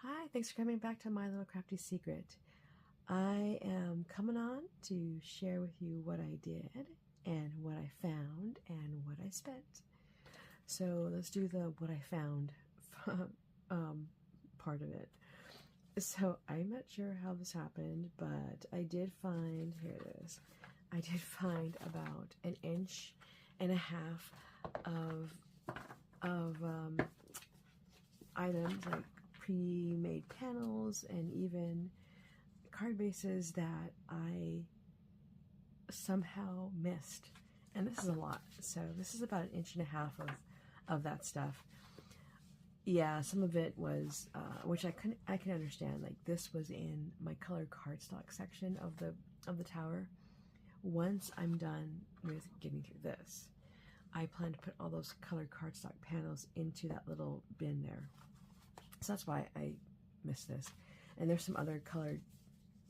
Hi, thanks for coming back to My Little Crafty Secret. I am coming on to share with you what I did and what I found and what I spent. So let's do the what I found part of it. So I'm not sure how this happened, but I did find, here it is, I did find about 1.5 inches of items like pre-made panels and even card bases that I somehow missed. And this is a lot. So this is about 1.5 inches of that stuff. Yeah, some of it was, which I can understand. Like this was in my colored cardstock section of the tower. Once I'm done with getting through this, I plan to put all those colored cardstock panels into that little bin there. So that's why I missed this. And there's some other colored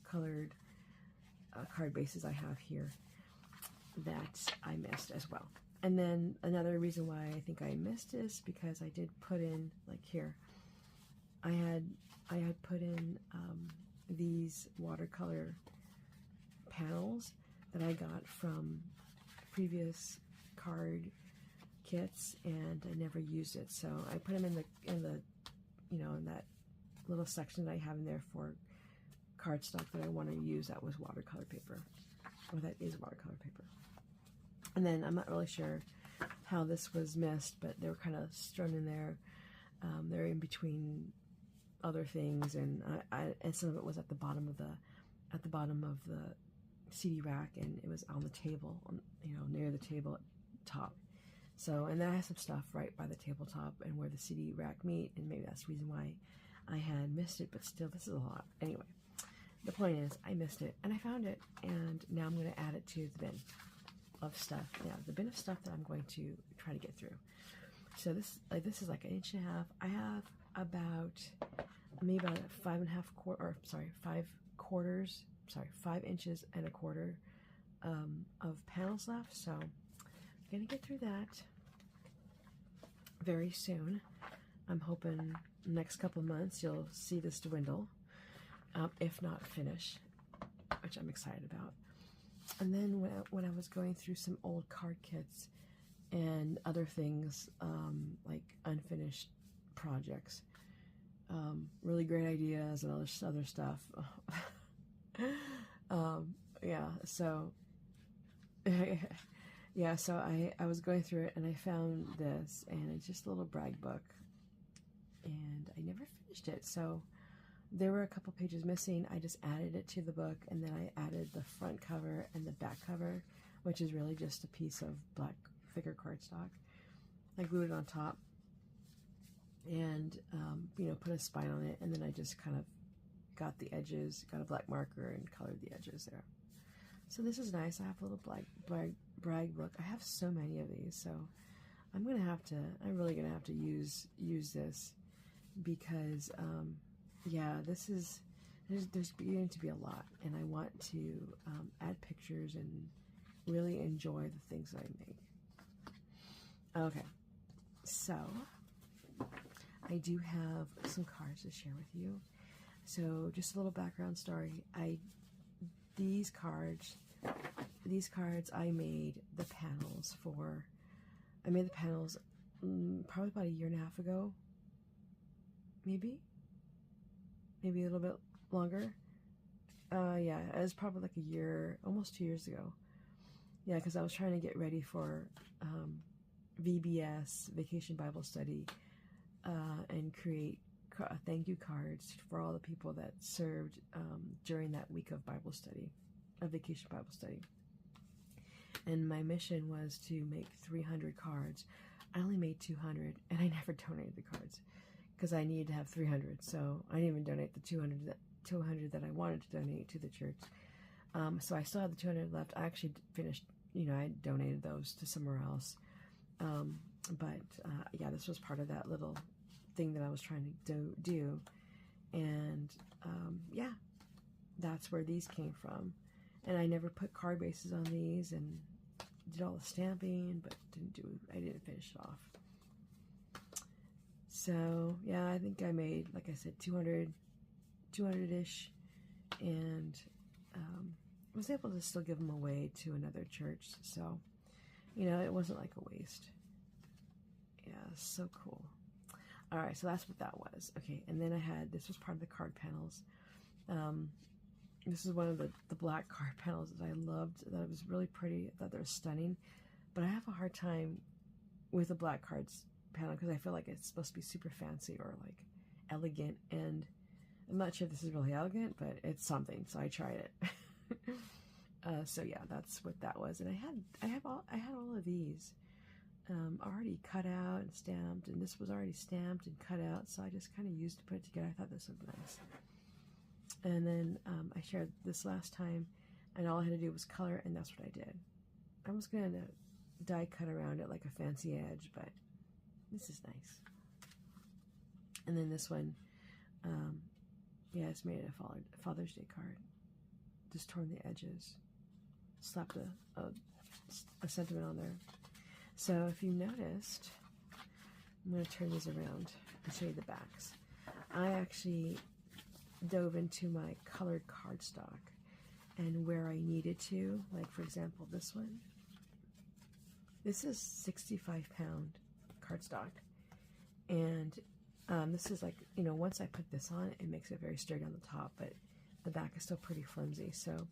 card bases I have here that I missed as well. And then another reason why I think I missed is because I did put in, like here, I had put in these watercolor panels that I got from previous card kits, and I never used it. So I put them in the you know, in that little section that I have in there for cardstock that I want to use that was watercolor paper, or that is watercolor paper. And then I'm not really sure how this was missed, but they were kind of strewn in there. They're in between other things, and and some of it was at the bottom of the CD rack, and it was on the table, you know, near the table top. So, and then I have some stuff right by the tabletop and where the CD rack meet, and maybe that's the reason why I had missed it, but still, this is a lot. Anyway, the point is, I missed it, and I found it, and now I'm going to add it to the bin of stuff. Yeah, the bin of stuff that I'm going to try to get through. So this is like 1.5 inches. I have about, maybe about 5 inches and a quarter of panels left, so I'm gonna get through that very soon. I'm hoping next couple months you'll see this dwindle, if not finish, which I'm excited about. And then when I was going through some old card kits and other things, like unfinished projects, really great ideas and other stuff. Yeah, so yeah, so I was going through it, and I found this, and it's just a little brag book, and I never finished it. So there were a couple pages missing. I just added it to the book, and then I added the front cover and the back cover, which is really just a piece of black thicker cardstock. I glued it on top, and you know, put a spine on it, and then I just kind of got the edges, got a black marker, and colored the edges there. So this is nice. I have a little brag book. I have so many of these, so I'm really gonna have to use this, because yeah, there's beginning to be a lot, and I want to add pictures and really enjoy the things that I make. Okay, so I do have some cards to share with you. So just a little background story. These cards I made the panels for. I made the panels probably about 1.5 years ago. Maybe a little bit longer. Yeah, it was probably like 1 year, almost 2 years ago. Yeah, because I was trying to get ready for VBS, Vacation Bible Study, and create thank you cards for all the people that served during that week of Bible study, of Vacation Bible Study. And my mission was to make 300 cards. I only made 200, and I never donated the cards because I needed to have 300. So I didn't even donate the 200 that I wanted to donate to the church. So I still had the 200 left. I actually finished, you know, I donated those to somewhere else. But yeah, this was part of that little thing that I was trying to do, and yeah, that's where these came from. And I never put card bases on these, and did all the stamping, but I didn't finish it off. So yeah, I think I made, like I said, 200-ish, and was able to still give them away to another church. So, you know, it wasn't like a waste. Yeah, so cool. All right, so that's what that was. Okay, and then I had, this was part of the card panels. This is one of the black card panels that I loved, that it was really pretty, that they're stunning. But I have a hard time with the black cards panel because I feel like it's supposed to be super fancy or like elegant, and I'm not sure if this is really elegant, but it's something, so I tried it. So yeah, that's what that was. And I had all of these already cut out and stamped, and this was already stamped and cut out, so I just kind of used to put it together. I thought this looked nice. And then I shared this last time, and all I had to do was color, and that's what I did. I was going to die cut around it like a fancy edge, but this is nice. And then this one, yeah, it's made a Father's Day card. Just torn the edges, slapped a sentiment on there. So if you noticed, I'm going to turn these around and show you the backs. I actually dove into my colored cardstock, and where I needed to, like for example this one, this is 65-pound cardstock, and this is like, you know, once I put this on, it makes it very sturdy on the top, but the back is still pretty flimsy. So,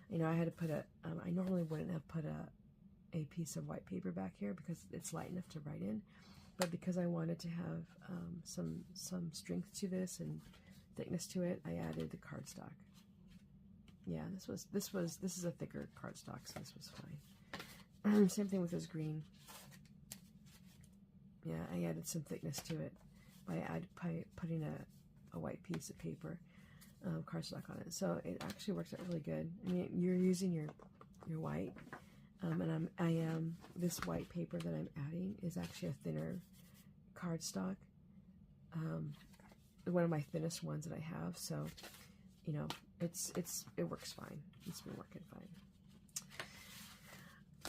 you know, I had to put I normally wouldn't have put a piece of white paper back here because it's light enough to write in, but because I wanted to have some strength to this and thickness to it, I added the cardstock. Yeah, this is a thicker cardstock, so this was fine. Same thing with this green. Yeah, I added some thickness to it by putting a white piece of paper, cardstock on it. So it actually works out really good. I mean, you're using your white, and this white paper that I'm adding is actually a thinner cardstock. One of my thinnest ones that I have, so you know, it works fine. It's been working fine.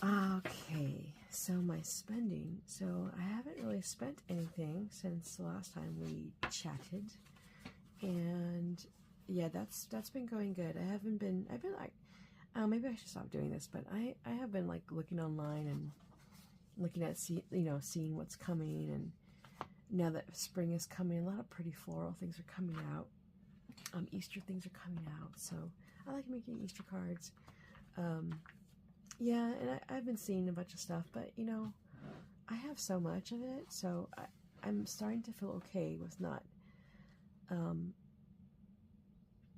Okay, so my spending. So I haven't really spent anything since the last time we chatted, and yeah, that's been going good. I've been like, maybe I should stop doing this, but I have been like looking online and looking at seeing what's coming, and now that spring is coming, a lot of pretty floral things are coming out. Easter things are coming out, so I like making Easter cards. Yeah, and I've been seeing a bunch of stuff, but you know, I have so much of it, so I'm starting to feel okay with not,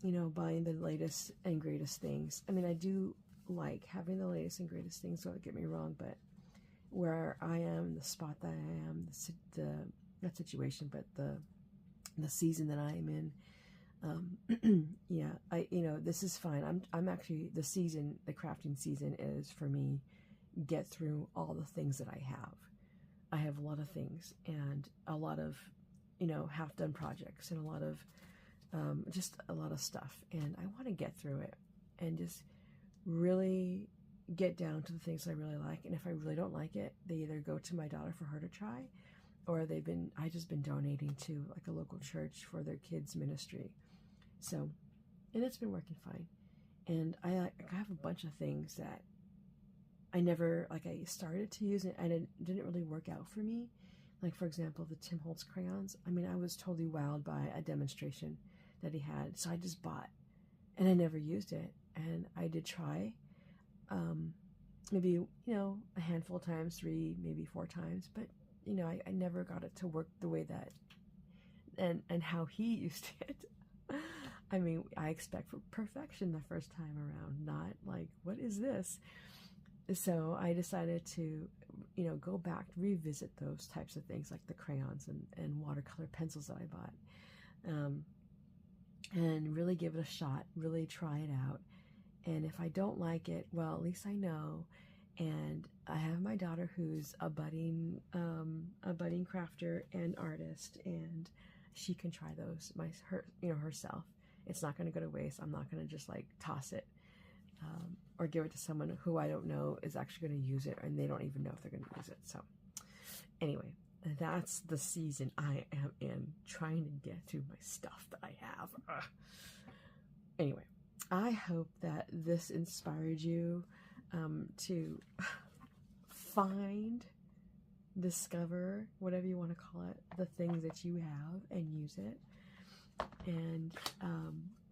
you know, buying the latest and greatest things. I mean, I do like having the latest and greatest things, don't get me wrong, but where I am, the spot that I am, not situation, but the season that I am in, yeah, you know, this is fine. I'm actually, the crafting season is for me, get through all the things that I have. I have a lot of things and a lot of, you know, half-done projects and a lot of, just a lot of stuff. And I want to get through it and just really get down to the things I really like. And if I really don't like it, they either go to my daughter for her to try, or I just been donating to like a local church for their kids ministry. So, and it's been working fine. And I have a bunch of things that I never, like, I started to use it and it didn't really work out for me. Like, for example, the Tim Holtz crayons. I mean, I was totally wowed by a demonstration that he had. So I just bought, and I never used it. And I did try, maybe, you know, a handful of times, 3, maybe 4 times, but you know, I never got it to work the way that, and how he used it. I mean, I expect for perfection the first time around, not like, what is this? So I decided to, you know, go back, revisit those types of things like the crayons and watercolor pencils that I bought, and really give it a shot, really try it out. And if I don't like it, well, at least I know. And I have my daughter who's a budding crafter and artist, and she can try those herself. It's not going to go to waste. I'm not going to just like toss it or give it to someone who I don't know is actually going to use it, and they don't even know if they're going to use it. So anyway, that's the season I am in, trying to get through my stuff that I have. Ugh. Anyway, I hope that this inspired you to find, discover, whatever you want to call it, the things that you have and use it. And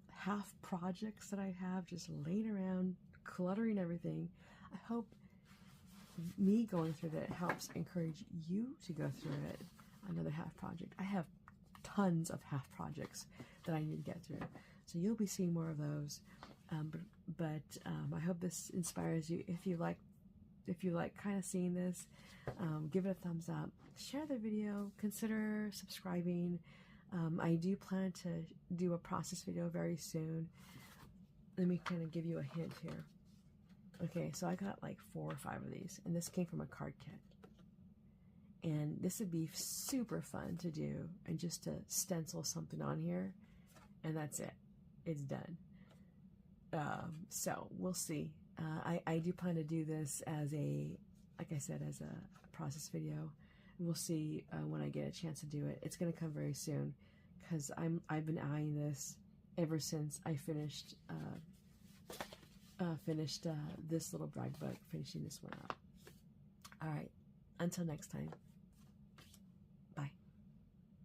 half projects that I have just laying around, cluttering everything. I hope me going through that helps encourage you to go through it. Another half project. I have tons of half projects that I need to get through, so you'll be seeing more of those. But I hope this inspires you. If you like kind of seeing this, give it a thumbs up, share the video, consider subscribing. I do plan to do a process video very soon. Let me kind of give you a hint here. Okay, so I got like 4 or 5 of these, and this came from a card kit. And this would be super fun to do, and just to stencil something on here, and that's it. It's done. So we'll see. I do plan to do this as a, like I said, as a process video. We'll see when I get a chance to do it. It's gonna come very soon, because I've been eyeing this ever since I finished this little brag book, finishing this one up. All right, until next time.